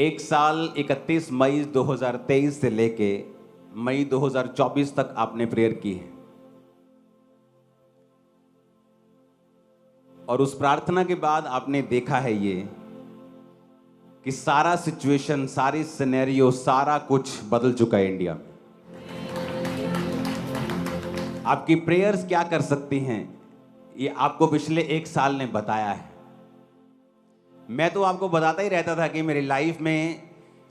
एक साल 31 मई 2023 से लेके मई 2024 तक आपने प्रेयर की है और उस प्रार्थना के बाद आपने देखा है ये कि सारा सिचुएशन, सारी सिनेरियो, सारा कुछ बदल चुका है इंडिया में। आपकी प्रेयर्स क्या कर सकती हैं ये आपको पिछले एक साल ने बताया है। मैं तो आपको बताता ही रहता था कि मेरी लाइफ में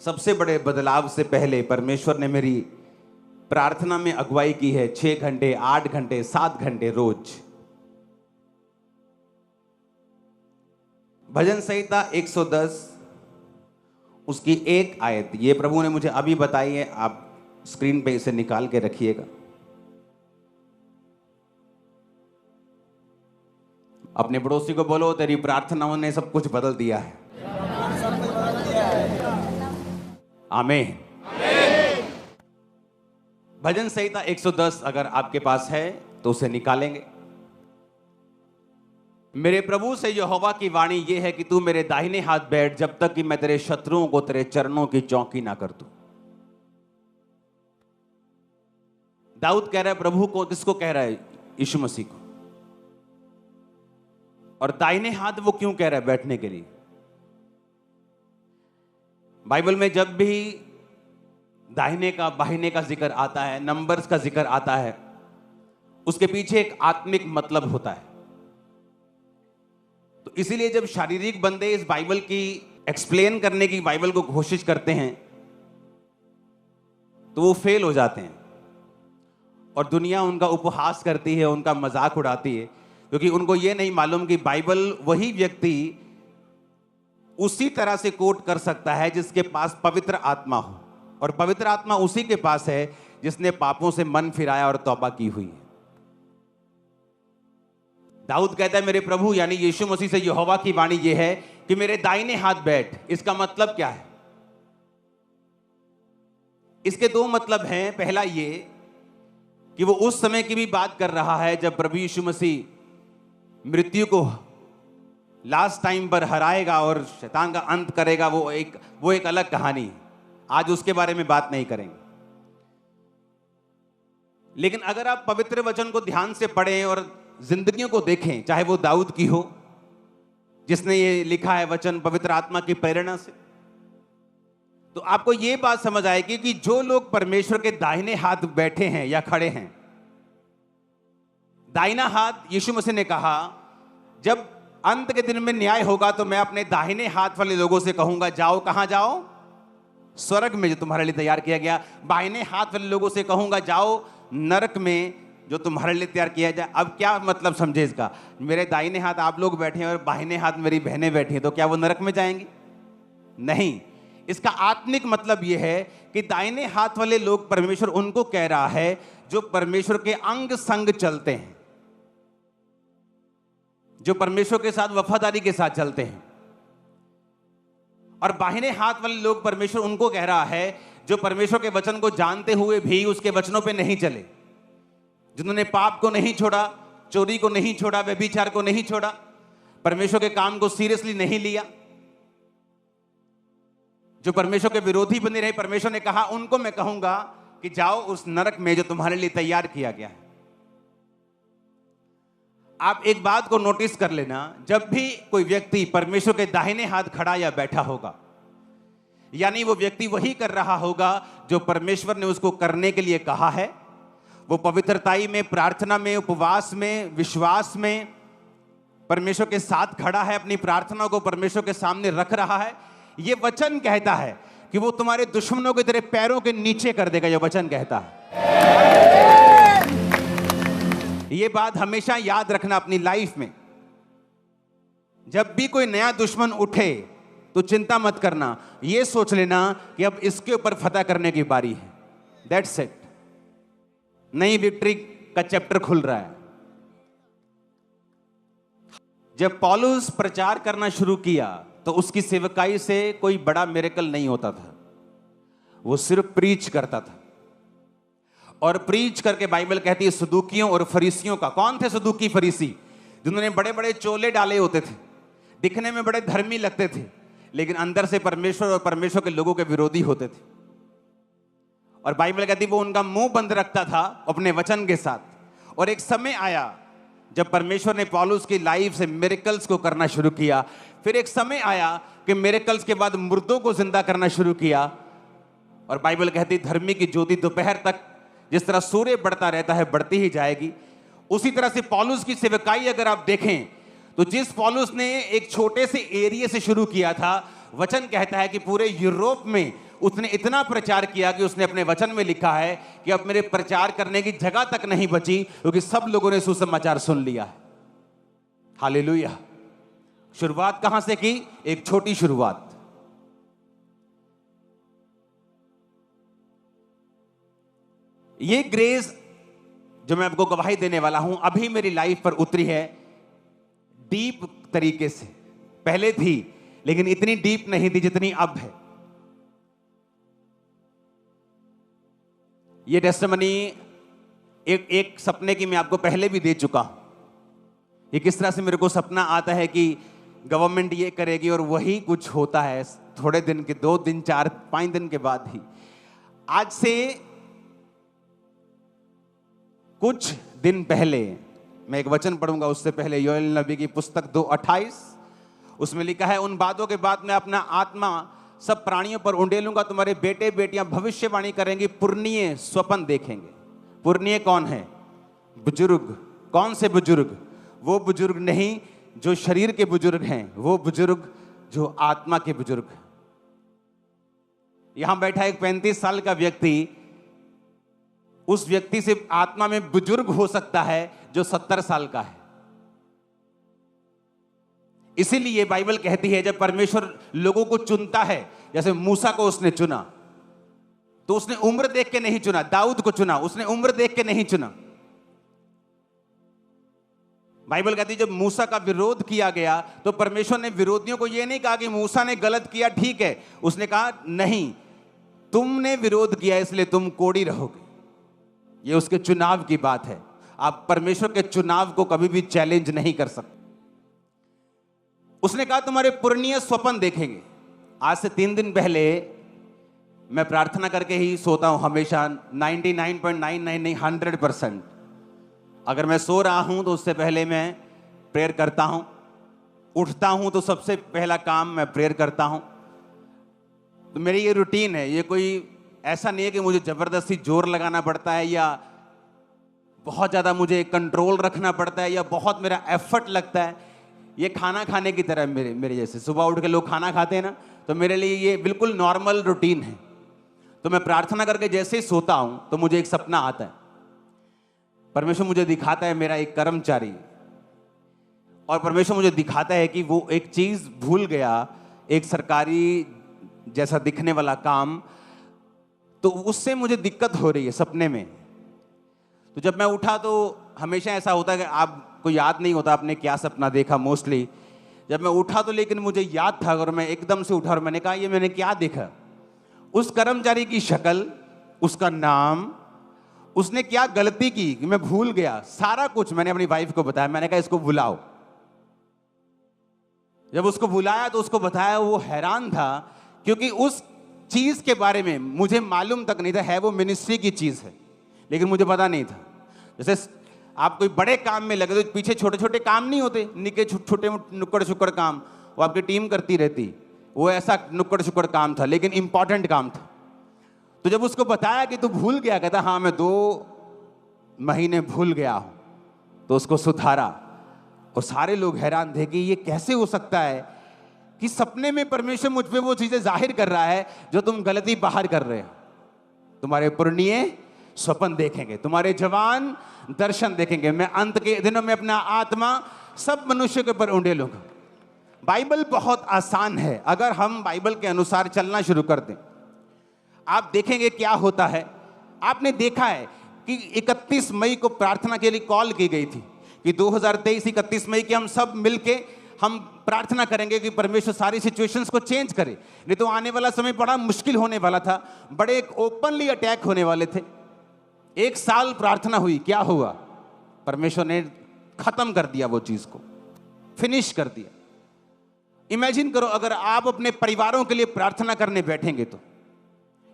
सबसे बड़े बदलाव से पहले परमेश्वर ने मेरी प्रार्थना में अगुवाई की है। 6 घंटे, 8 घंटे, 7 घंटे रोज। भजन संहिता 110 उसकी एक आयत, ये प्रभु ने मुझे अभी बताई है, आप स्क्रीन पे इसे निकाल के रखिएगा। अपने पड़ोसी को बोलो, तेरी प्रार्थनाओं ने सब कुछ बदल दिया है। आमीन। भजन संहिता 110 अगर आपके पास है तो उसे निकालेंगे। मेरे प्रभु से यहोवा की वाणी ये है कि तू मेरे दाहिने हाथ बैठ जब तक कि मैं तेरे शत्रुओं को तेरे चरणों की चौकी ना कर दूं। दाऊद कह रहा है प्रभु को, किसको कह रहा है? यीशु मसीह को। और दाहिने हाथ वो क्यों कह रहा है? बैठने के लिए। बाइबल में जब भी दाहिने का बाहिने का जिक्र आता है, नंबर्स का जिक्र आता है, उसके पीछे एक आत्मिक मतलब होता है। तो इसीलिए जब शारीरिक बंदे इस बाइबल की एक्सप्लेन करने की, बाइबल को कोशिश करते हैं, तो वो फेल हो जाते हैं और दुनिया उनका उपहास करती है, उनका मजाक उड़ाती है, क्योंकि उनको ये नहीं मालूम कि बाइबल वही व्यक्ति उसी तरह से कोट कर सकता है जिसके पास पवित्र आत्मा हो, और पवित्र आत्मा उसी के पास है जिसने पापों से मन फिराया और तौबा की हुई है। दाऊद कहता है मेरे प्रभु यानी यीशु मसीह से यहोवा की वाणी ये है कि मेरे दाहिने हाथ बैठ। इसका मतलब क्या है? इसके दो मतलब हैं। पहला ये कि वो उस समय की भी बात कर रहा है जब प्रभु यीशु मसीह मृत्यु को लास्ट टाइम पर हराएगा और शैतान का अंत करेगा। वो एक अलग कहानी है, आज उसके बारे में बात नहीं करेंगे। लेकिन अगर आप पवित्र वचन को ध्यान से पढ़ें और जिंदगियों को देखें, चाहे वो दाऊद की हो जिसने ये लिखा है वचन पवित्र आत्मा की प्रेरणा से, तो आपको ये बात समझ आएगी कि जो लोग परमेश्वर के दाहिने हाथ बैठे हैं या खड़े हैं, दाहिना हाथ, यीशु मसीह ने कहा जब अंत के दिन में न्याय होगा तो मैं अपने दाहिने हाथ वाले लोगों से कहूंगा जाओ। कहां जाओ? स्वर्ग में जो तुम्हारे लिए तैयार किया गया। बाहिने हाथ वाले लोगों से कहूंगा जाओ नरक में जो तुम्हारे लिए तैयार किया जाए। अब क्या मतलब समझे इसका? मेरे दाहिने हाथ आप लोग बैठे हैं और बाहिने हाथ मेरी बहनें बैठी हैं, तो क्या वो नरक में जाएंगी? नहीं। इसका आत्मिक मतलब यह है कि दाहिने हाथ वाले लोग, परमेश्वर उनको कह रहा है जो परमेश्वर के अंग संग चलते हैं, जो परमेश्वर के साथ वफादारी के साथ चलते हैं। और बाहिने हाथ वाले लोग, परमेश्वर उनको कह रहा है जो परमेश्वर के वचन को जानते हुए भी उसके वचनों पे नहीं चले, जिन्होंने पाप को नहीं छोड़ा, चोरी को नहीं छोड़ा, व्यभिचार को नहीं छोड़ा, परमेश्वर के काम को सीरियसली नहीं लिया, जो परमेश्वर के विरोधी बने रहे। परमेश्वर ने कहा उनको मैं कहूंगा कि जाओ उस नरक में जो तुम्हारे लिए तैयार किया गया है। आप एक बात को नोटिस कर लेना, जब भी कोई व्यक्ति परमेश्वर के दाहिने हाथ खड़ा या बैठा होगा, यानी वो व्यक्ति वही कर रहा होगा जो परमेश्वर ने उसको करने के लिए कहा है। वो पवित्रताई में, प्रार्थना में, उपवास में, विश्वास में परमेश्वर के साथ खड़ा है, अपनी प्रार्थना को परमेश्वर के सामने रख रहा है। ये वचन कहता है कि वो तुम्हारे दुश्मनों को तेरे पैरों के नीचे कर देगा। ये वचन कहता है। ये बात हमेशा याद रखना अपनी लाइफ में। जब भी कोई नया दुश्मन उठे तो चिंता मत करना, ये सोच लेना कि अब इसके ऊपर फतह करने की बारी है। That's it. नई विक्ट्री का चैप्टर खुल रहा है। जब पौलुस प्रचार करना शुरू किया तो उसकी सेवकाई से कोई बड़ा मिरेकल नहीं होता था, वो सिर्फ प्रीच करता था। और प्रीच करके बाइबल कहती है सदूकियों और फरीसियों का। कौन थे सदूकी फरीसी? जिन्होंने बड़े बड़े चोले डाले होते थे, दिखने में बड़े धर्मी लगते थे, लेकिन अंदर से परमेश्वर और परमेश्वर के लोगों के विरोधी होते थे। और बाइबल कहती वो उनका मुंह बंद रखता था अपने वचन के साथ। और एक समय आया जब परमेश्वर ने पौलुस की लाइफ से मिरेकल्स को करना शुरू किया। फिर एक समय आया कि मिरेकल्स के बाद मुर्दों को जिंदा करना शुरू किया। और बाइबल कहती धर्मी की ज्योति दोपहर तक जिस तरह सूर्य बढ़ता रहता है बढ़ती ही जाएगी, उसी तरह से पौलुस की सेवकाई अगर आप देखें तो जिस पौलुस ने एक छोटे से एरिया से शुरू किया था, वचन कहता है कि पूरे यूरोप में उसने इतना प्रचार किया कि उसने अपने वचन में लिखा है कि अब मेरे प्रचार करने की जगह तक नहीं बची, क्योंकि सब लोगों ने सुसमाचार सुन लिया है। हालेलुया। शुरुआत कहां से की? एक छोटी शुरुआत। ये ग्रेस जो मैं आपको गवाही देने वाला हूं अभी मेरी लाइफ पर उतरी है डीप तरीके से। पहले थी लेकिन इतनी डीप नहीं थी जितनी अब है। ये टेस्टिमनी एक सपने की मैं आपको पहले भी दे चुका हूं। ये किस तरह से मेरे को सपना आता है कि गवर्नमेंट ये करेगी और वही कुछ होता है थोड़े दिन के, 2 दिन 4 5 दिन के बाद ही। आज से कुछ दिन पहले मैं एक वचन पढ़ूंगा, उससे पहले योएल नबी की पुस्तक 2:28 उसमें लिखा है, उन बातों के बाद मैं अपना आत्मा सब प्राणियों पर उंडेलूंगा, तुम्हारे बेटे बेटियां भविष्यवाणी करेंगी, पुरनीय स्वप्न देखेंगे। पुरनीय कौन है? बुजुर्ग। कौन से बुजुर्ग? वो बुजुर्ग नहीं जो शरीर के बुजुर्ग हैं, वो बुजुर्ग जो आत्मा के बुजुर्ग। यहां बैठा एक 35 साल का व्यक्ति उस व्यक्ति से आत्मा में बुजुर्ग हो सकता है जो 70 साल का है। इसीलिए बाइबल कहती है जब परमेश्वर लोगों को चुनता है, जैसे मूसा को उसने चुना तो उसने उम्र देख के नहीं चुना, दाऊद को चुना उसने उम्र देख के नहीं चुना। बाइबल कहती है जब मूसा का विरोध किया गया तो परमेश्वर ने विरोधियों को यह नहीं कहा कि मूसा ने गलत किया, ठीक है। उसने कहा नहीं, तुमने विरोध किया इसलिए तुम कोढ़ी रहोगे। यह उसके चुनाव की बात है। आप परमेश्वर के चुनाव को कभी भी चैलेंज नहीं कर सकते। उसने कहा तुम्हारे पुरनीय स्वप्न देखेंगे। आज से 3 दिन पहले मैं प्रार्थना करके ही सोता हूं हमेशा, 99.99 नहीं 100%। अगर मैं सो रहा हूं तो उससे पहले मैं प्रेयर करता हूं, उठता हूं तो सबसे पहला काम मैं प्रेयर करता हूं। तो मेरी ये रूटीन है। ये कोई ऐसा नहीं है कि मुझे जबरदस्ती जोर लगाना पड़ता है या बहुत ज़्यादा मुझे कंट्रोल रखना पड़ता है या बहुत मेरा एफर्ट लगता है। ये खाना खाने की तरह मेरे जैसे सुबह उठ के लोग खाना खाते हैं ना, तो मेरे लिए ये बिल्कुल नॉर्मल रूटीन है। तो मैं प्रार्थना करके जैसे ही सोता हूं तो मुझे एक सपना आता है। परमेश्वर मुझे दिखाता है मेरा एक कर्मचारी, और परमेश्वर मुझे दिखाता है कि वो एक चीज़ भूल गया, एक सरकारी जैसा दिखने वाला काम, तो उससे मुझे दिक्कत हो रही है सपने में। तो जब मैं उठा तो हमेशा ऐसा होता है कि आपको याद नहीं होता आपने क्या सपना देखा मोस्टली। जब मैं उठा तो लेकिन मुझे याद था और मैं एकदम से उठा और मैंने कहा ये मैंने क्या देखा। उस कर्मचारी की शक्ल, उसका नाम, उसने क्या गलती की कि मैं भूल गया सारा कुछ। मैंने अपनी वाइफ को बताया, मैंने कहा इसको बुलाओ। जब उसको बुलाया तो उसको बताया, वो हैरान था क्योंकि उस चीज के बारे में मुझे मालूम तक नहीं था। है वो मिनिस्ट्री की चीज है लेकिन मुझे पता नहीं था। जैसे आप कोई बड़े काम में लगे तो पीछे छोटे छोटे काम नहीं होते, निके छोटे नुक्कड़ शुक्कड़ काम वो आपकी टीम करती रहती, वो ऐसा नुक्कड़ शुक्कड़ काम था लेकिन इंपॉर्टेंट काम था। तो जब उसको बताया कि तू भूल गया, कहता हाँ मैं 2 महीने भूल गया हूं। तो उसको सुधारा और सारे लोग हैरान थे कि ये कैसे हो सकता है कि सपने में परमेश्वर मुझ पे वो चीजें जाहिर कर रहा है जो तुम गलती बाहर कर रहे हो। तुम्हारे पुरनीय स्वप्न देखेंगे, तुम्हारे जवान दर्शन देखेंगे। मैं अंत के दिनों में अपना आत्मा सब मनुष्य के ऊपर उंडेलूंगा। बाइबल बहुत आसान है। अगर हम बाइबल के अनुसार चलना शुरू कर दें, आप देखेंगे क्या होता है। आपने देखा है कि 31 मई को प्रार्थना के लिए कॉल की गई थी कि 2023 31 मई की हम सब मिलके हम प्रार्थना करेंगे कि परमेश्वर सारी सिचुएशंस को चेंज करे। नहीं तो आने वाला समय बड़ा मुश्किल होने वाला था, बड़े एक ओपनली अटैक होने वाले थे। 1 साल प्रार्थना हुई, क्या हुआ? परमेश्वर ने खत्म कर दिया, वो चीज को फिनिश कर दिया। इमेजिन करो अगर आप अपने परिवारों के लिए प्रार्थना करने बैठेंगे तो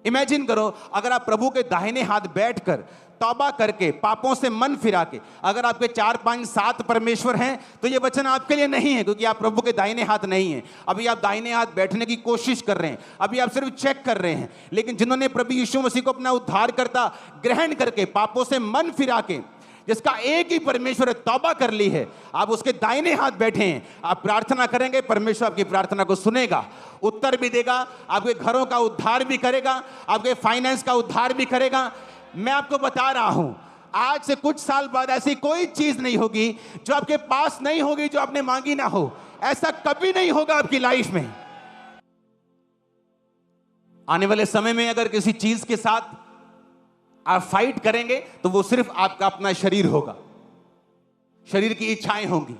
इमेजिन करो अगर आप प्रभु के दाहिने हाथ बैठकर तौबा करके पापों से मन फिरा के, अगर आपके 4 5 7 परमेश्वर हैं तो ये वचन आपके लिए नहीं है, क्योंकि आप प्रभु के दाहिने हाथ नहीं हैं। अभी आप दाहिने हाथ बैठने की कोशिश कर रहे हैं, अभी आप सिर्फ चेक कर रहे हैं। लेकिन जिन्होंने प्रभु यीशु मसीह को अपना उद्धारकर्ता ग्रहण करके पापों से मन फिरा के, जिसका एक ही परमेश्वर है, तौबा कर ली है, आप उसके दाहिने हाथ बैठे हैं, आप प्रार्थना करेंगे, परमेश्वर आपकी प्रार्थना को सुनेगा, उत्तर भी देगा, आपके घरों का उद्धार भी करेगा, आपके फाइनेंस का उद्धार भी करेगा। मैं आपको बता रहा हूं, आज से कुछ साल बाद ऐसी कोई चीज नहीं होगी जो आपके पास नहीं होगी, जो आपने मांगी ना हो। ऐसा कभी नहीं होगा आपकी लाइफ में। आने वाले समय में अगर किसी चीज के साथ आप फाइट करेंगे तो वो सिर्फ आपका अपना शरीर होगा, शरीर की इच्छाएं होंगी।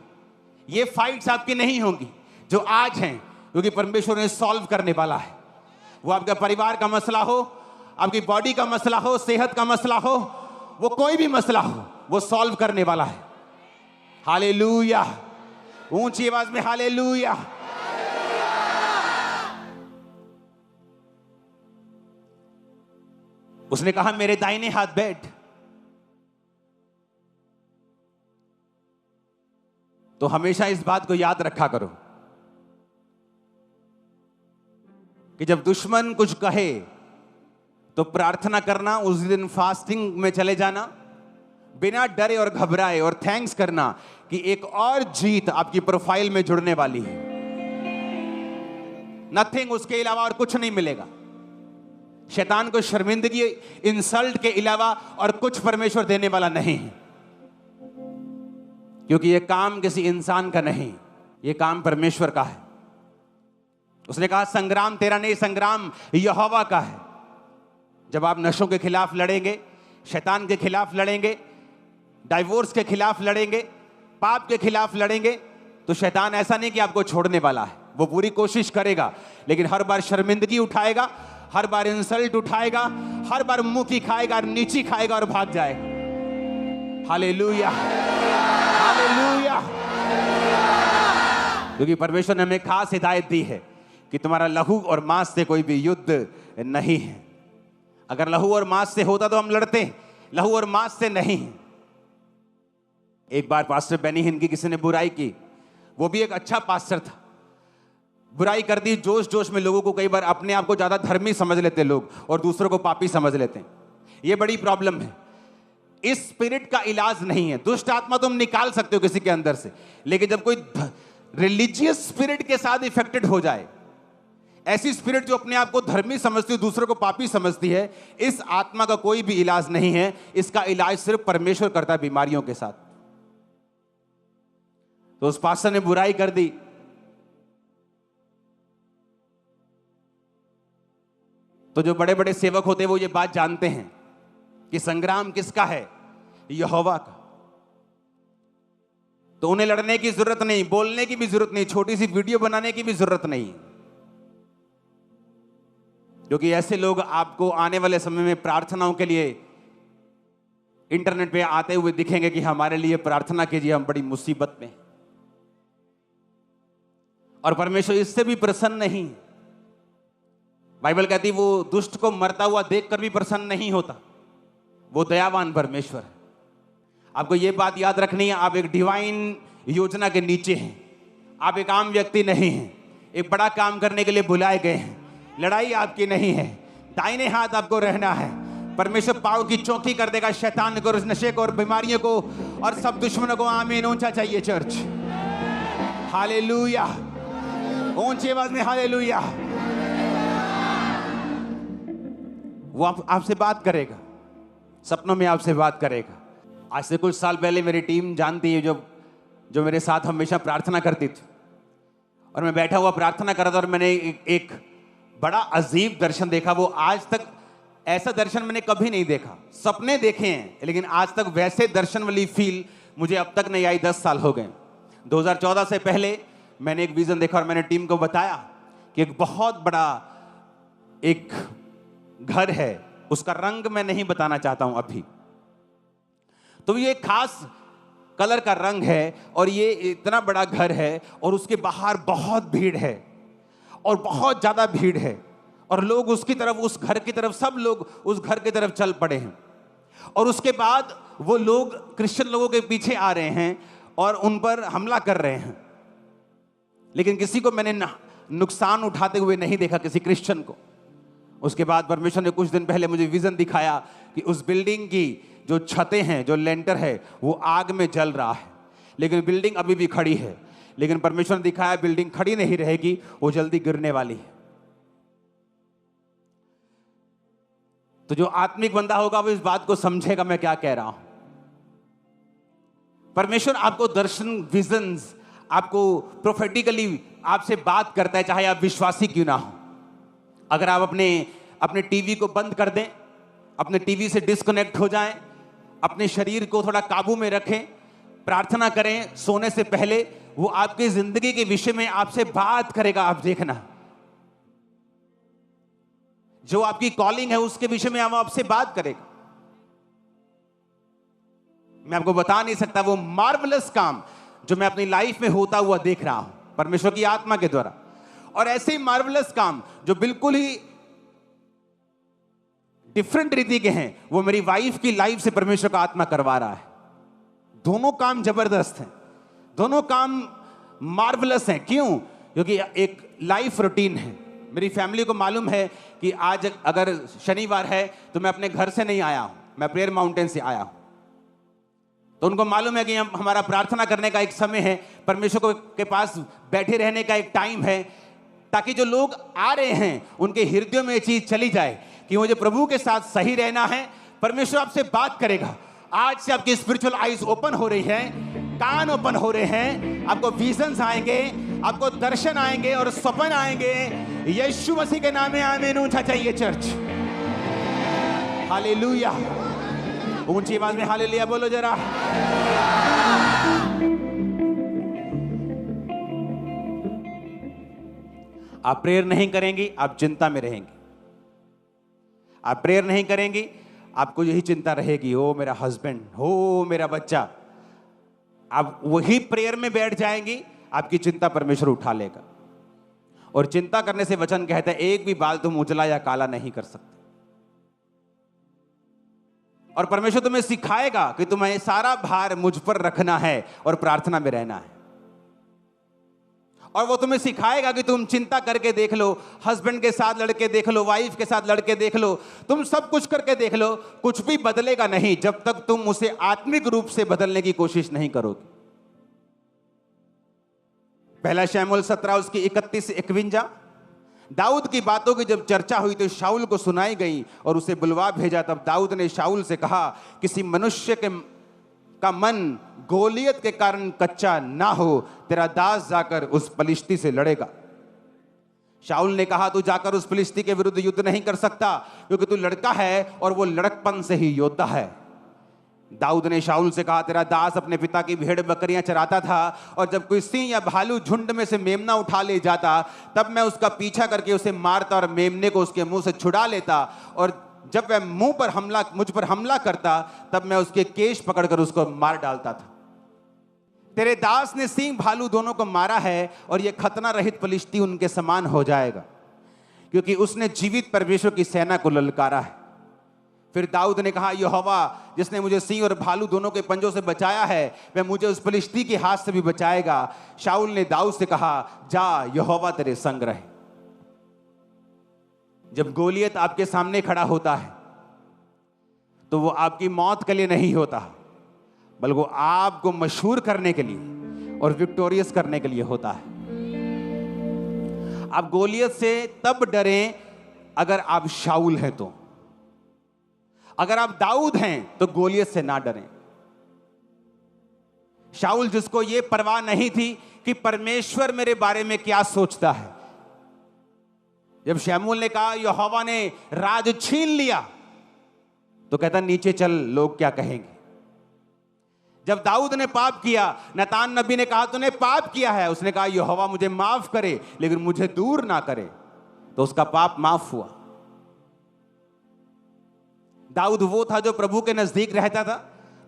ये फाइट्स आपकी नहीं होंगी जो आज हैं, क्योंकि परमेश्वर ने सॉल्व करने वाला है। वो आपका परिवार का मसला हो, आपकी बॉडी का मसला हो, सेहत का मसला हो, वो कोई भी मसला हो, वो सॉल्व करने वाला है। हालेलुया, ऊंची आवाज में हालेलुया। उसने कहा मेरे दाहिने हाथ बैठ। तो हमेशा इस बात को याद रखा करो कि जब दुश्मन कुछ कहे तो प्रार्थना करना, उस दिन फास्टिंग में चले जाना, बिना डरे और घबराए, और थैंक्स करना कि एक और जीत आपकी प्रोफाइल में जुड़ने वाली है। नथिंग, उसके अलावा और कुछ नहीं मिलेगा। शैतान को शर्मिंदगी, इंसल्ट के अलावा और कुछ परमेश्वर देने वाला नहीं है, क्योंकि यह काम किसी इंसान का नहीं, यह काम परमेश्वर का है। उसने कहा संग्राम तेरा नहीं, संग्राम यहोवा का है। जब आप नशों के खिलाफ लड़ेंगे, शैतान के खिलाफ लड़ेंगे, डाइवोर्स के खिलाफ लड़ेंगे, पाप के खिलाफ लड़ेंगे, तो शैतान ऐसा नहीं कि आपको छोड़ने वाला है। वो पूरी कोशिश करेगा, लेकिन हर बार शर्मिंदगी उठाएगा, हर बार इंसल्ट उठाएगा, हर बार मुंह की खाएगा, नीची खाएगा और भाग जाएगा। Hallelujah, hallelujah. क्योंकि परमेश्वर ने हमें खास हिदायत दी है कि तुम्हारा लहू और मांस से कोई भी युद्ध नहीं है। अगर लहू और मांस से होता तो हम लड़ते, लहू और मांस से नहीं। एक बार पास्टर बेनी हिन की किसी ने बुराई की, वो भी एक अच्छा पास्टर था, बुराई कर दी जोश जोश में। लोगों को कई बार अपने आप को ज्यादा धर्मी समझ लेते लोग और दूसरों को पापी समझ लेते हैं। ये बड़ी प्रॉब्लम है। इस स्पिरिट का इलाज नहीं है। दुष्ट आत्मा तुम निकाल सकते हो किसी के अंदर से, लेकिन जब कोई रिलीजियस स्पिरिट के साथ इफेक्टेड हो जाए, ऐसी स्पिरिट जो अपने आप को धर्मी समझती है, दूसरों को पापी समझती है, इस आत्मा का कोई भी इलाज नहीं है। इसका इलाज सिर्फ परमेश्वर करता है बीमारियों के साथ। तो उस पास्टर ने बुराई कर दी, तो जो बड़े बड़े सेवक होते हैं वो ये बात जानते हैं कि संग्राम किसका है, यहोवा का। तो उन्हें लड़ने की जरूरत नहीं, बोलने की भी जरूरत नहीं, छोटी सी वीडियो बनाने की भी जरूरत नहीं, क्योंकि ऐसे लोग आपको आने वाले समय में प्रार्थनाओं के लिए इंटरनेट पे आते हुए दिखेंगे कि हमारे लिए प्रार्थना कीजिए, हम बड़ी मुसीबत में। और परमेश्वर इससे भी प्रसन्न नहीं। बाइबल कहती वो दुष्ट को मरता हुआ देखकर भी प्रसन्न नहीं होता, वो दयावान परमेश्वर है। आपको ये बात याद रखनी है, आप एक डिवाइन योजना के नीचे हैं, आप एक आम व्यक्ति नहीं हैं, एक बड़ा काम करने के लिए बुलाए गए हैं। लड़ाई आपकी नहीं है, दाहिने हाथ आपको रहना है। परमेश्वर पाव की चौकी कर देगा शैतान को, नशे को और बीमारियों को और सब दुश्मनों को। आमीन। ऊंचा चाहिए चर्च, हालेलुया, ऊंची आवाज में हालेलुया। वो आपसे बात करेगा, सपनों में आपसे बात करेगा। आज से कुछ साल पहले मेरी टीम जानती है, जो मेरे साथ हमेशा प्रार्थना करती थी, और मैं बैठा हुआ प्रार्थना कर रहा था और मैंने एक बड़ा अजीब दर्शन देखा। वो आज तक ऐसा दर्शन मैंने कभी नहीं देखा। सपने देखे हैं, लेकिन आज तक वैसे दर्शन वाली फील मुझे अब तक नहीं आई। 10 साल हो गए। 2014 से पहले मैंने एक विजन देखा और मैंने टीम को बताया कि एक बहुत बड़ा एक घर है, उसका रंग मैं नहीं बताना चाहता हूं अभी। तो ये कलर का रंग है और ये इतना बड़ा घर है और उसके बाहर बहुत भीड़ है और बहुत ज्यादा भीड़ है और लोग उसकी तरफ, उस घर की तरफ, सब लोग उस घर की तरफ चल पड़े हैं। और उसके बाद वो लोग क्रिश्चियन लोगों के पीछे आ रहे हैं और उन पर हमला कर रहे हैं, लेकिन किसी को मैंने नुकसान उठाते हुए नहीं देखा, किसी क्रिश्चियन को। उसके बाद परमेश्वर ने कुछ दिन पहले मुझे विजन दिखाया कि उस बिल्डिंग की जो छतें हैं, जो लेंटर है, वो आग में जल रहा है, लेकिन बिल्डिंग अभी भी खड़ी है। लेकिन परमेश्वर ने दिखाया बिल्डिंग खड़ी नहीं रहेगी, वो जल्दी गिरने वाली है। तो जो आत्मिक बंदा होगा वो इस बात को समझेगा मैं क्या कह रहा हूं। परमेश्वर आपको दर्शन, विजन्स, आपको प्रोफेटिकली आपसे बात करता है, चाहे आप विश्वासी क्यों ना हो। अगर आप अपने टीवी को बंद कर दें, अपने टीवी से डिस्कनेक्ट हो जाएं, अपने शरीर को थोड़ा काबू में रखें, प्रार्थना करें सोने से पहले, वो आपकी जिंदगी के विषय में आपसे बात करेगा। आप देखना, जो आपकी कॉलिंग है उसके विषय में आपसे बात करेगा। मैं आपको बता नहीं सकता वो मार्वलस काम जो मैं अपनी लाइफ में होता हुआ देख रहा हूं परमेश्वर की आत्मा के द्वारा, और ऐसे ही मार्वलस काम जो बिल्कुल ही डिफरेंट रीति के हैं, वो मेरी वाइफ की लाइफ से परमेश्वर का आत्मा करवा रहा है। दोनों काम जबरदस्त हैं, दोनों काम मार्वलस हैं। क्यों? क्योंकि एक लाइफ रूटीन है। मेरी फैमिली को मालूम है कि आज अगर शनिवार है तो मैं अपने घर से नहीं आया हूं, मैं प्रेयर माउंटेन से आया हूं। तो उनको मालूम है कि हमारा प्रार्थना करने का एक समय है, परमेश्वर के पास बैठे रहने का एक टाइम है, ताकि जो लोग आ रहे हैं उनके हृदयों में ये चीज चली जाए कि मुझे प्रभु के साथ सही रहना है। परमेश्वर आपसे बात करेगा। आज से आपकी स्पिरिचुअल आईज ओपन हो रही है, कान ओपन हो रहे हैं, आपको विजन्स आएंगे, आपको दर्शन आएंगे और सपन आएंगे। यीशु मसीह के नाम में आमीन। ऊंचा चाहिए चर्च, हालेलुया। ऊंची आवाज में हालेलुया बोलो जरा। आप प्रेयर नहीं करेंगी, आप चिंता में रहेंगे। आप प्रेयर नहीं करेंगी, आपको यही चिंता रहेगी, ओ मेरा हस्बैंड, हो मेरा बच्चा। आप वही प्रेयर में बैठ जाएंगी, आपकी चिंता परमेश्वर उठा लेगा। और चिंता करने से वचन कहता है एक भी बाल तुम उजला या काला नहीं कर सकते। और परमेश्वर तुम्हें सिखाएगा कि तुम्हें सारा भार मुझ पर रखना है और प्रार्थना में रहना है। और वो तुम्हें सिखाएगा कि तुम चिंता करके देख लो, हस्बैंड के साथ लड़के देख लो, वाइफ के साथ लड़के देख लो, तुम सब कुछ करके देख लो, कुछ भी बदलेगा नहीं जब तक तुम उसे आत्मिक रूप से बदलने की कोशिश नहीं करोगे। पहला शमूएल 17 उसकी 31 से 51। दाऊद की बातों की जब चर्चा हुई तो शाऊल को सुनाई गई और उसे बुलवा भेजा। तब दाऊद ने शाऊल से कहा, किसी मनुष्य का मन गोलियत के कारण कच्चा ना हो, तेरा दास जाकर उस फलिश्ती से लड़ेगा। शाऊल ने कहा, तू जाकर उस फलिश्ती के विरुद्ध युद्ध नहीं कर सकता, क्योंकि तू लड़का है और वो लड़कपन से ही योद्धा है। दाऊद ने शाऊल से कहा, तेरा दास अपने पिता की भेड़ बकरियां चराता था, और जब कोई सिंह या भालू झुंड में से मेमना उठा ले जाता, तब मैं उसका पीछा करके उसे मारता और मेमने को उसके मुंह से छुड़ा लेता, और जब वह मुझ पर हमला करता, तब मैं उसके केश पकड़कर उसको मार डालता था। तेरे दास ने सिंह भालू दोनों को मारा है, और यह खतना रहित फलिश्ती उनके समान हो जाएगा, क्योंकि उसने जीवित परमेश्वर की सेना को ललकारा है। फिर दाऊद ने कहा, यहोवा जिसने मुझे सिंह और भालू दोनों के पंजों से बचाया है, वह मुझे उस फलिश्ती के हाथ से भी बचाएगा। शाऊल ने दाऊद से कहा, जा, यहोवा तेरे संग रहे। जब गोलियत आपके सामने खड़ा होता है तो वो आपकी मौत के लिए नहीं होता, बल्कि वो आपको मशहूर करने के लिए और विक्टोरियस करने के लिए होता है। आप गोलियत से तब डरें अगर आप शाऊल हैं तो, अगर आप दाऊद हैं तो गोलियत से ना डरें। शाऊल जिसको ये परवाह नहीं थी कि परमेश्वर मेरे बारे में क्या सोचता है, जब शमूएल ने कहा यहोवा ने राज छीन लिया, तो कहता नीचे चल, लोग क्या कहेंगे। जब दाऊद ने पाप किया, नतान नबी ने कहा तूने पाप किया है, उसने कहा यहोवा मुझे माफ करे लेकिन मुझे दूर ना करे, तो उसका पाप माफ हुआ। दाऊद वो था जो प्रभु के नजदीक रहता था,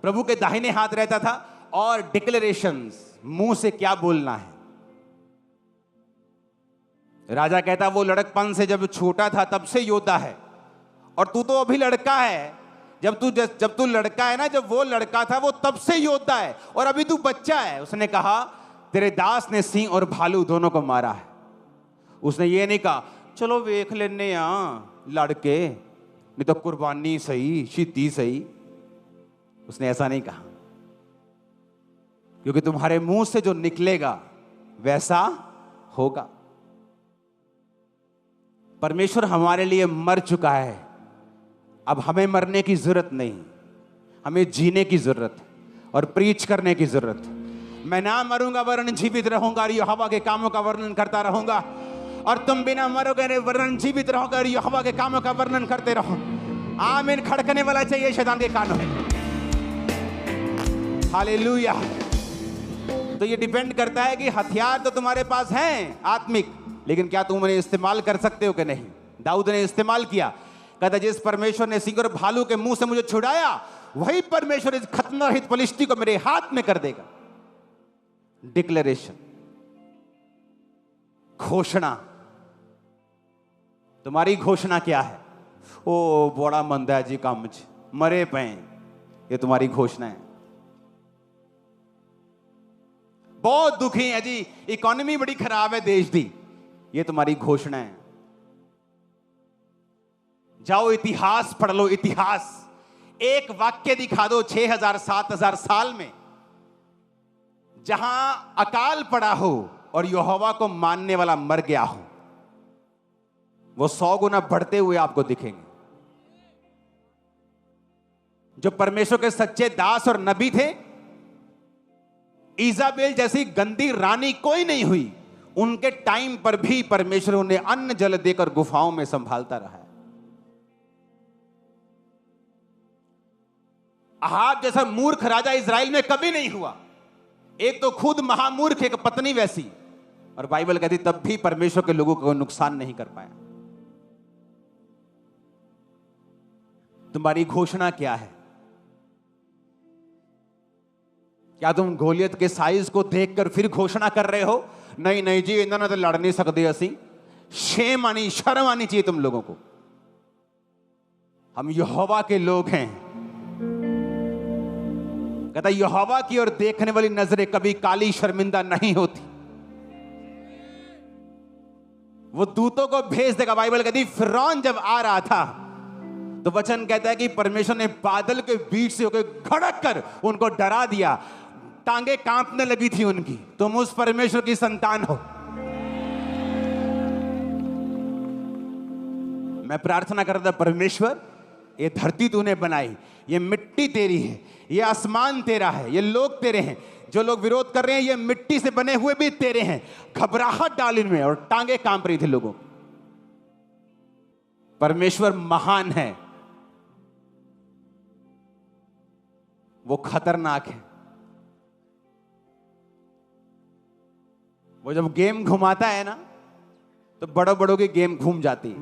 प्रभु के दाहिने हाथ रहता था, और डिक्लेरेशंस, मुंह से क्या बोलना है। राजा कहता वो लड़कपन से जब छोटा था तब से योद्धा है, और तू तो अभी लड़का है। जब तू लड़का है ना, जब वो लड़का था वो तब से योद्धा है, और अभी तू बच्चा है। उसने कहा तेरे दास ने सिंह और भालू दोनों को मारा है। उसने ये नहीं कहा चलो वेख लेने लड़के, नहीं तो कुर्बानी सही, शीती सही। उसने ऐसा नहीं कहा, क्योंकि तुम्हारे मुंह से जो निकलेगा वैसा होगा। परमेश्वर हमारे लिए मर चुका है, अब हमें मरने की जरूरत नहीं, हमें जीने की जरूरत है और प्रीच करने की जरूरत है। मैं ना मरूंगा वरन जीवित रहूंगा और यहोवा के कामों का वर्णन करता रहूंगा, और तुम बिना मरोगे वरन जीवित रहोगे और यहोवा के कामों का वर्णन करते रहो। आमीन खड़कने वाला चाहिए शैतान के कानों में। हालेलुया। तो ये डिपेंड करता है कि हथियार तो तुम्हारे पास हैं आत्मिक, लेकिन क्या तुम उन्हें इस्तेमाल कर सकते हो कि नहीं। दाऊद ने इस्तेमाल किया, कहता जिस परमेश्वर ने सिंह और भालू के मुंह से मुझे छुड़ाया, वही परमेश्वर इस खतनारहित फलिश्ती को मेरे हाथ में कर देगा। डिक्लेरेशन, घोषणा। तुम्हारी घोषणा क्या है? ओ बड़ा मंदा है जी काम मरे पे, ये तुम्हारी घोषणा है। बहुत दुखी है जी, इकोनॉमी बड़ी खराब है देश दी, ये तुम्हारी घोषणा है। जाओ इतिहास पढ़ लो, इतिहास। एक वाक्य दिखा दो 6000 7000 साल में जहां अकाल पड़ा हो और यहोवा को मानने वाला मर गया हो, वो 100 गुना बढ़ते हुए आपको दिखेंगे। जो परमेश्वर के सच्चे दास और नबी थे, इजाबेल जैसी गंदी रानी कोई नहीं हुई, उनके टाइम पर भी परमेश्वर उन्हें अन्न जल देकर गुफाओं में संभालता रहा है। अहाब जैसा मूर्ख राजा इजराइल में कभी नहीं हुआ। एक तो खुद महामूर्ख, एक पत्नी वैसी, और बाइबल कहती तब भी परमेश्वर के लोगों को नुकसान नहीं कर पाया। तुम्हारी घोषणा क्या है? क्या तुम गोलियत के साइज को देखकर फिर घोषणा कर रहे हो नहीं नहीं जी इन्होंने तो लड़ नहीं सकते असी? शेम आनी, शर्म आनी चाहिए तुम लोगों को। हम यहोवा के लोग हैं। कहता यहोवा की ओर देखने वाली नजरें कभी काली शर्मिंदा नहीं होती। वो दूतों को भेज देगा। बाइबल कहती फिरौन जब आ रहा था तो वचन कहता है कि परमेश्वर ने बादल के बीच से होकर घड़क कर उनको डरा दिया, टांगे कांपने लगी थी उनकी। तुम उस परमेश्वर की संतान हो। मैं प्रार्थना कर रहा था, परमेश्वर ये धरती तूने बनाई, ये मिट्टी तेरी है, ये आसमान तेरा है, ये लोग तेरे हैं। जो लोग विरोध कर रहे हैं ये मिट्टी से बने हुए भी तेरे हैं। घबराहट डाल इनमें, और टांगे कांप रही थी लोगों। परमेश्वर महान है, वो खतरनाक है। वो जब गेम घुमाता है ना तो बड़ों बड़ों की गेम घूम जाती है।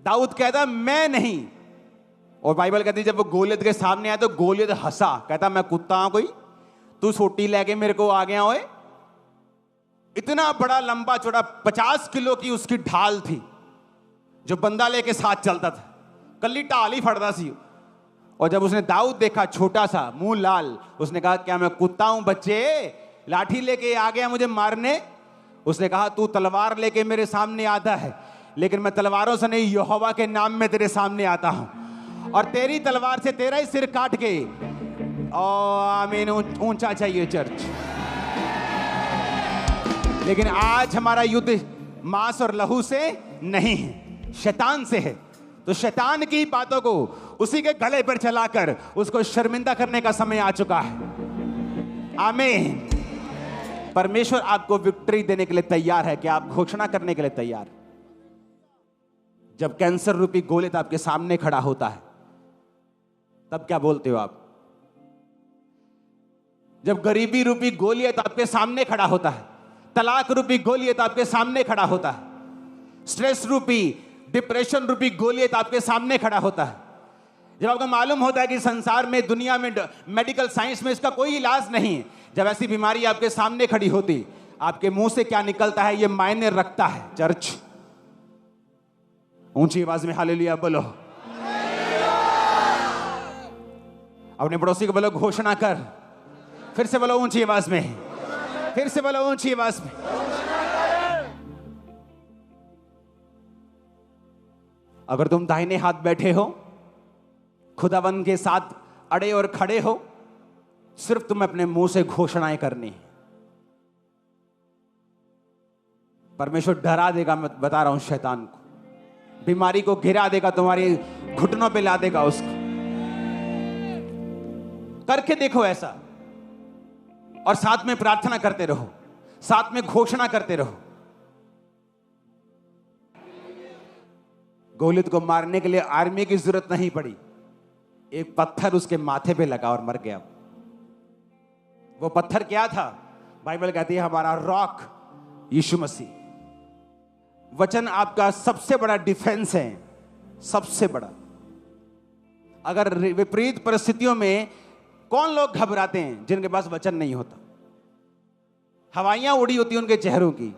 दाऊद कहता मैं नहीं, और बाइबल कहती जब वो गोलियत के सामने आया तो गोलियत हंसा, कहता मैं कुत्ता हूं कोई, तू सोटी लेके मेरे को आ गया ओए। इतना बड़ा लंबा चौड़ा 50 किलो की उसकी ढाल थी जो बंदा लेके साथ चलता था, कल्ली ढाल ही फड़ता सी। और जब उसने दाऊद देखा छोटा सा, मुंह लाल, उसने कहा क्या मैं कुत्ता हूं बच्चे, लाठी लेके आ गया मुझे मारने? उसने कहा तू तलवार लेके मेरे सामने आता है, लेकिन मैं तलवारों से नहीं यहोवा के नाम में तेरे सामने आता हूं, और तेरी तलवार से तेरा ही सिर काट के। आमीन, ऊंचा चाहिए चर्च। लेकिन आज हमारा युद्ध मांस और लहू से नहीं है, शैतान से है। तो शैतान की बातों को उसी के गले पर चलाकर उसको शर्मिंदा करने का समय आ चुका है। आमीन। परमेश्वर आपको विक्ट्री देने के लिए तैयार है। क्या आप घोषणा करने के लिए तैयार? जब कैंसर रूपी गोलियत आपके सामने खड़ा होता है तब क्या बोलते हो आप? जब गरीबी रूपी गोलियत आपके सामने खड़ा होता है, तलाक रूपी गोलियत आपके सामने खड़ा होता है, स्ट्रेस रूपी, डिप्रेशन रूपी गोलियत आपके सामने खड़ा होता है, जब आपको मालूम होता है कि संसार में, दुनिया में, मेडिकल साइंस में इसका कोई इलाज नहीं है, जब ऐसी बीमारी आपके सामने खड़ी होती, आपके मुंह से क्या निकलता है ये मायने रखता है। चर्च, ऊंची आवाज में हालेलुया बोलो। अपने पड़ोसी को बोलो घोषणा कर। फिर से बोलो ऊंची आवाज में, फिर से बोलो ऊंची आवाज में। अगर तुम दाहिने हाथ बैठे हो, खुदावंद के साथ अड़े और खड़े हो, सिर्फ तुम अपने मुंह से घोषणाएं करनी है। परमेश्वर डरा देगा, मैं बता रहा हूं, शैतान को, बीमारी को गिरा देगा, तुम्हारी घुटनों पे ला देगा उसको। करके देखो ऐसा, और साथ में प्रार्थना करते रहो, साथ में घोषणा करते रहो। गोलियत को मारने के लिए आर्मी की जरूरत नहीं पड़ी, एक पत्थर उसके माथे पे लगा और मर गया। वो पत्थर क्या था? बाइबल कहती है हमारा रॉक यीशु मसीह। वचन आपका सबसे बड़ा डिफेंस है, सबसे बड़ा। अगर विपरीत परिस्थितियों में कौन लोग घबराते हैं? जिनके पास वचन नहीं होता। हवाइयां उड़ी होती उनके चेहरों की,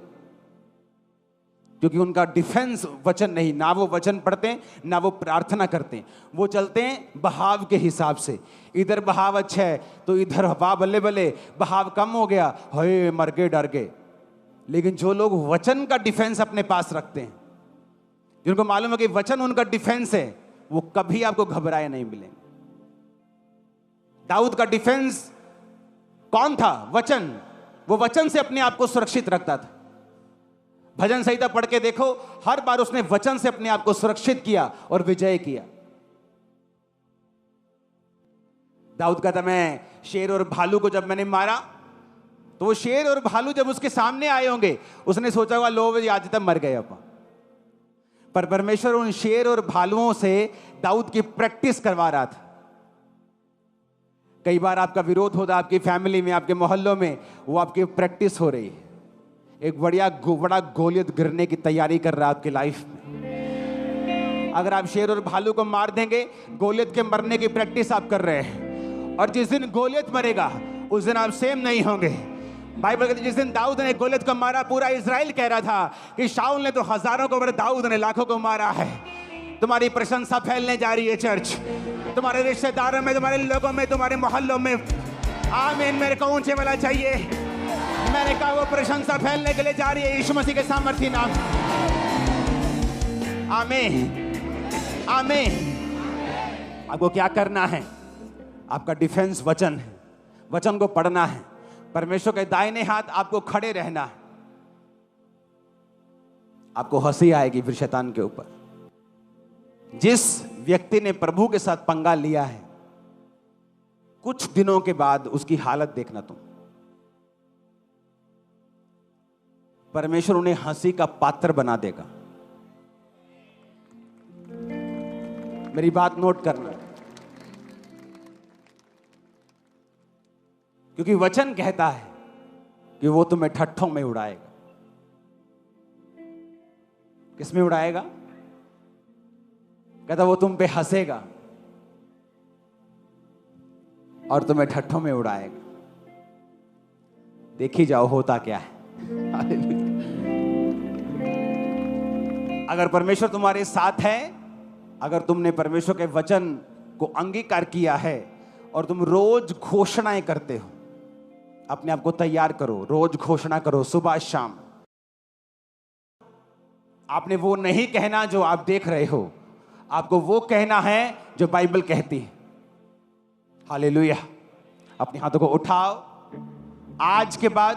क्योंकि उनका डिफेंस वचन नहीं। ना वो वचन पढ़ते, ना वो प्रार्थना करते। वो चलते हैं बहाव के हिसाब से। इधर बहाव अच्छा है तो इधर हवा बल्ले बल्ले, बहाव कम हो गया, हे मर गए, डर गए। लेकिन जो लोग वचन का डिफेंस अपने पास रखते हैं, जिनको मालूम है कि वचन उनका डिफेंस है, वो कभी आपको घबराए नहीं मिलेंगे। दाऊद का डिफेंस कौन था? वचन। वो वचन से अपने आप को सुरक्षित रखता था। भजन संहिता पढ़ के देखो, हर बार उसने वचन से अपने आप को सुरक्षित किया और विजय किया। दाऊद कहता, मैं शेर और भालू को जब मैंने मारा, तो वो शेर और भालू जब उसके सामने आए होंगे, उसने सोचा होगा लो आज तक मर गए अपन। पर परमेश्वर उन शेर और भालुओं से दाऊद की प्रैक्टिस करवा रहा था। कई बार आपका विरोध होता, आपकी फैमिली में, आपके मोहल्लों में, वो आपकी प्रैक्टिस हो रही है। एक बड़ा गोलियत गिरने की तैयारी कर रहा है आपकी लाइफ में। अगर आप शेर और भालू को मार देंगे, गोलियत के मरने की प्रैक्टिस आप कर रहे हैं। और जिस दिन गोलियत मरेगा, उस दिन आप सेम नहीं होंगे। बाइबल कहती है जिस दिन दाऊद ने गोलियत को मारा, पूरा इजराइल कह रहा था कि शाऊल ने तो हजारों को, दाऊद ने लाखों को मारा है। तुम्हारी प्रशंसा फैलने जा रही है चर्च, तुम्हारे रिश्तेदारों में, तुम्हारे लोगों में, तुम्हारे मोहल्लों में। आमीन। मेरे को ऊंचे वाला चाहिए। मैंने कहा वो प्रशंसा फैलने के लिए जा रही है यीशु मसीह के सामर्थी नाम। आमीन, आमीन। आपको क्या करना है? आपका डिफेंस वचन है। वचन को पढ़ना है। परमेश्वर के दाहिने हाथ आपको खड़े रहना है। आपको हंसी आएगी फिर शैतान के ऊपर। जिस व्यक्ति ने प्रभु के साथ पंगा लिया है, कुछ दिनों के बाद उसकी हालत देखना तुम। परमेश्वर उन्हें हंसी का पात्र बना देगा। मेरी बात नोट करना, क्योंकि वचन कहता है कि वो तुम्हें ठट्ठों में उड़ाएगा। किसमें उड़ाएगा? कहता वो तुम पे हंसेगा और तुम्हें ठट्ठों में उड़ाएगा। देखी जाओ होता क्या है। अगर परमेश्वर तुम्हारे साथ है, अगर तुमने परमेश्वर के वचन को अंगीकार किया है और तुम रोज घोषणाएं करते हो, अपने आप को तैयार करो, रोज घोषणा करो, सुबह शाम। आपने वो नहीं कहना जो आप देख रहे हो, आपको वो कहना है जो बाइबल कहती है। हालेलुया। अपने हाथों को उठाओ। आज के बाद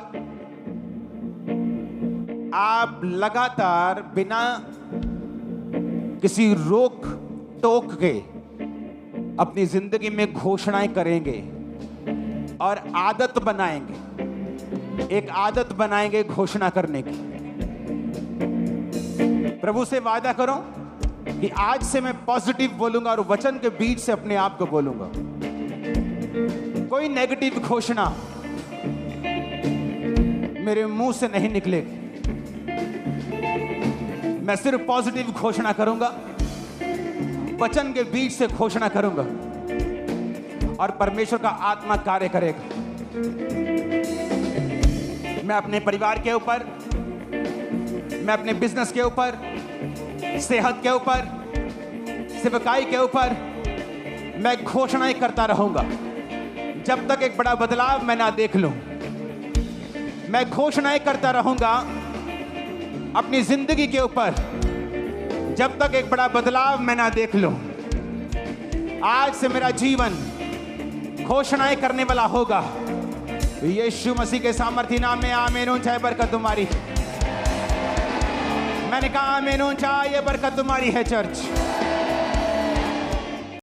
आप लगातार बिना किसी रोक टोक के अपनी जिंदगी में घोषणाएं करेंगे और आदत बनाएंगे। एक आदत बनाएंगे घोषणा करने की। प्रभु से वादा करो कि आज से मैं पॉजिटिव बोलूंगा और वचन के बीच से अपने आप को बोलूंगा। कोई नेगेटिव घोषणा मेरे मुंह से नहीं निकलेगी। मैं सिर्फ पॉजिटिव घोषणा करूंगा। वचन के बीच से घोषणा करूंगा और परमेश्वर का आत्मा कार्य करेगा। मैं अपने परिवार के ऊपर, मैं अपने बिजनेस के ऊपर, सेहत के ऊपर, सेवकाई के ऊपर मैं घोषणाएं करता रहूंगा जब तक एक बड़ा बदलाव मैं ना देख लूं। मैं घोषणाएं करता रहूंगा अपनी जिंदगी के ऊपर जब तक एक बड़ा बदलाव मैं ना देख लूं। आज से मेरा जीवन घोषणाएं करने वाला होगा। यीशु मसीह के सामर्थी नाम में आमीन। ऊंचा है बरकत तुम्हारी। मैंने कहा आमीन। ऊंचा, ये बरकत तुम्हारी है चर्च।